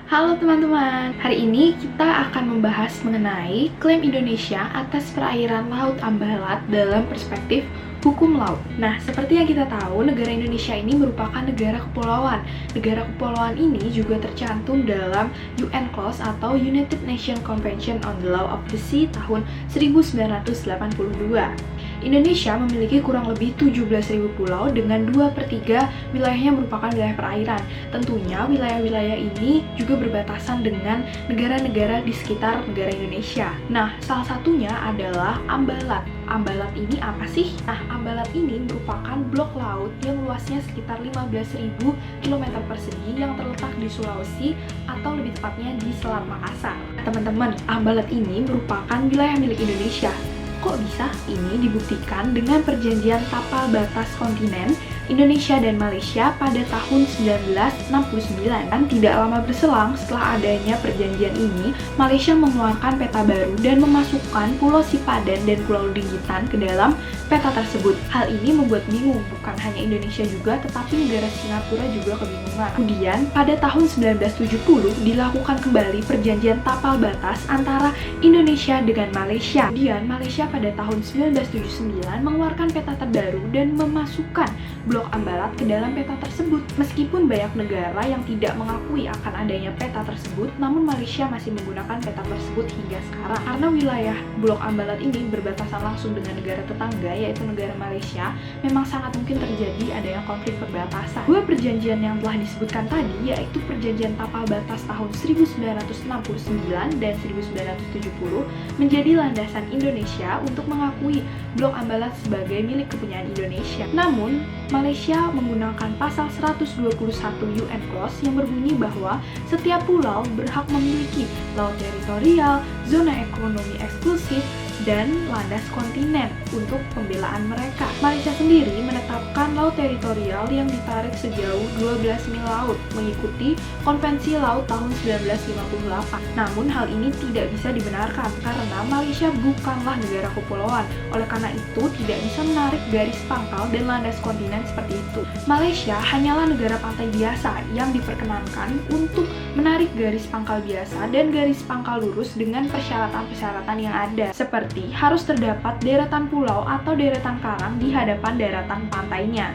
Halo teman-teman, hari ini kita akan membahas mengenai klaim Indonesia atas perairan Laut Ambalat dalam perspektif hukum laut. Nah, seperti yang kita tahu, negara Indonesia ini merupakan negara kepulauan. Negara kepulauan ini juga tercantum dalam UN Clause atau United Nations Convention on the Law of the Sea tahun 1982. Indonesia memiliki kurang lebih 17.000 pulau dengan 2/3 wilayahnya merupakan wilayah perairan. Tentunya wilayah-wilayah ini juga berbatasan dengan negara-negara di sekitar negara Indonesia. Nah, salah satunya adalah Ambalat. Ambalat ini apa sih? Nah, Ambalat ini merupakan blok laut yang luasnya sekitar 15.000 km persegi yang terletak di Sulawesi atau lebih tepatnya di Selat Makassar. Teman-teman, Ambalat ini merupakan wilayah milik Indonesia. Kok bisa? Ini dibuktikan dengan perjanjian tapal batas kontinen Indonesia dan Malaysia pada tahun 1969. Dan tidak lama berselang setelah adanya perjanjian ini, Malaysia mengeluarkan peta baru dan memasukkan Pulau Sipadan dan Pulau Dingitan ke dalam peta tersebut. Hal ini membuat bingung, bukan hanya Indonesia juga, tetapi negara Singapura juga kebingungan. Kemudian, pada tahun 1970 dilakukan kembali perjanjian tapal batas antara Indonesia dengan Malaysia. Kemudian, Malaysia pada tahun 1979 mengeluarkan peta terbaru dan memasukkan Blok Ambalat ke dalam peta tersebut. Meskipun banyak negara yang tidak mengakui akan adanya peta tersebut, namun Malaysia masih menggunakan peta tersebut hingga sekarang. Karena wilayah Blok Ambalat ini berbatasan langsung dengan negara tetangga, yaitu negara Malaysia, memang sangat mungkin terjadi adanya konflik perbatasan. Dua perjanjian yang telah disebutkan tadi, yaitu perjanjian tapal batas tahun 1969 dan 1970, menjadi landasan Indonesia untuk mengakui Blok Ambalat sebagai milik kepunyaan Indonesia. Namun, Malaysia menggunakan pasal 121 UN Clause yang berbunyi bahwa setiap pulau berhak memiliki laut teritorial, zona ekonomi eksklusif, dan landas kontinen untuk pembelaan mereka. Malaysia sendiri menetapkan laut teritorial yang ditarik sejauh 12 mil laut mengikuti Konvensi Laut tahun 1958. Namun hal ini tidak bisa dibenarkan karena Malaysia bukanlah negara kepulauan. Oleh karena itu tidak bisa menarik garis pangkal dan landas kontinen seperti itu. Malaysia hanyalah negara pantai biasa yang diperkenankan untuk menarik garis pangkal biasa dan garis pangkal lurus dengan persyaratan-persyaratan yang ada, seperti harus terdapat deretan pulau atau deretan karang di hadapan daratan pantainya.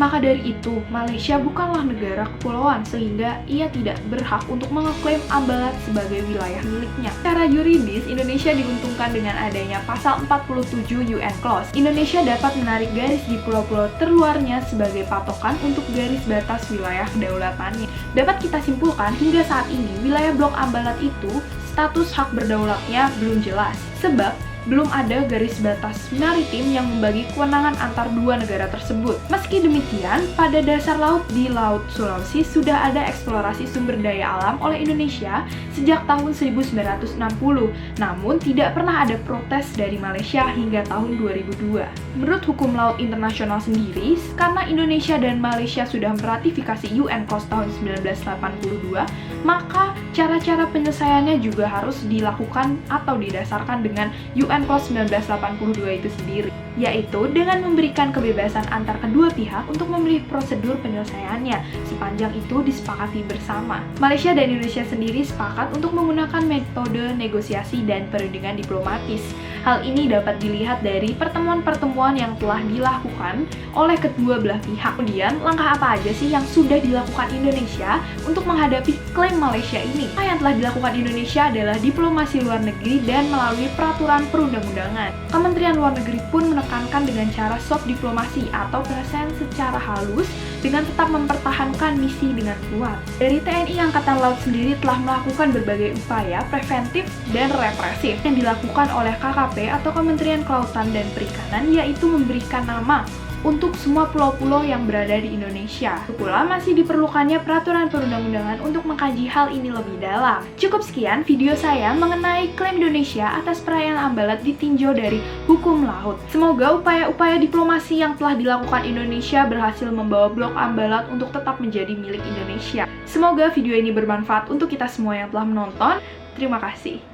Maka dari itu, Malaysia bukanlah negara kepulauan sehingga ia tidak berhak untuk mengeklaim Ambalat sebagai wilayah miliknya. Secara yuridis, Indonesia diuntungkan dengan adanya pasal 47 UN Clause. Indonesia dapat menarik garis di pulau-pulau terluarnya sebagai patokan untuk garis batas wilayah kedaulatannya. Dapat kita simpulkan hingga saat ini, wilayah Blok Ambalat itu status hak berdaulatnya belum jelas. Sebab belum ada garis batas maritim yang membagi kewenangan antar dua negara tersebut. Meski demikian, pada dasar laut di Laut Sulawesi sudah ada eksplorasi sumber daya alam oleh Indonesia sejak tahun 1960. Namun, tidak pernah ada protes dari Malaysia hingga tahun 2002. Menurut hukum laut internasional sendiri, karena Indonesia dan Malaysia sudah meratifikasi UN Clause tahun 1982, maka cara-cara penyelesaiannya juga harus dilakukan atau didasarkan dengan UN Clause 1982 itu sendiri, yaitu dengan memberikan kebebasan antar kedua pihak untuk memilih prosedur penyelesaiannya sepanjang itu disepakati bersama. Malaysia dan Indonesia sendiri sepakat untuk menggunakan metode negosiasi dan perundingan diplomatis. Hal ini dapat dilihat dari pertemuan-pertemuan yang telah dilakukan oleh kedua belah pihak. Kemudian, langkah apa aja sih yang sudah dilakukan Indonesia untuk menghadapi klaim Malaysia ini? Yang telah dilakukan Indonesia adalah diplomasi luar negeri dan melalui peraturan perundang-undangan. Kementerian Luar Negeri pun menekankan dengan cara soft diplomasi atau penyelesaian secara halus dengan tetap mempertahankan misi dengan kuat. Dari TNI Angkatan Laut sendiri telah melakukan berbagai upaya preventif dan represif yang dilakukan oleh KKP atau Kementerian Kelautan dan Perikanan, yaitu memberikan nama untuk semua pulau-pulau yang berada di Indonesia. Pula masih diperlukannya peraturan perundang-undangan untuk mengkaji hal ini lebih dalam. Cukup sekian video saya mengenai klaim Indonesia atas perairan Ambalat ditinjau dari hukum laut. Semoga upaya-upaya diplomasi yang telah dilakukan Indonesia berhasil membawa Blok Ambalat untuk tetap menjadi milik Indonesia. Semoga video ini bermanfaat untuk kita semua yang telah menonton. Terima kasih.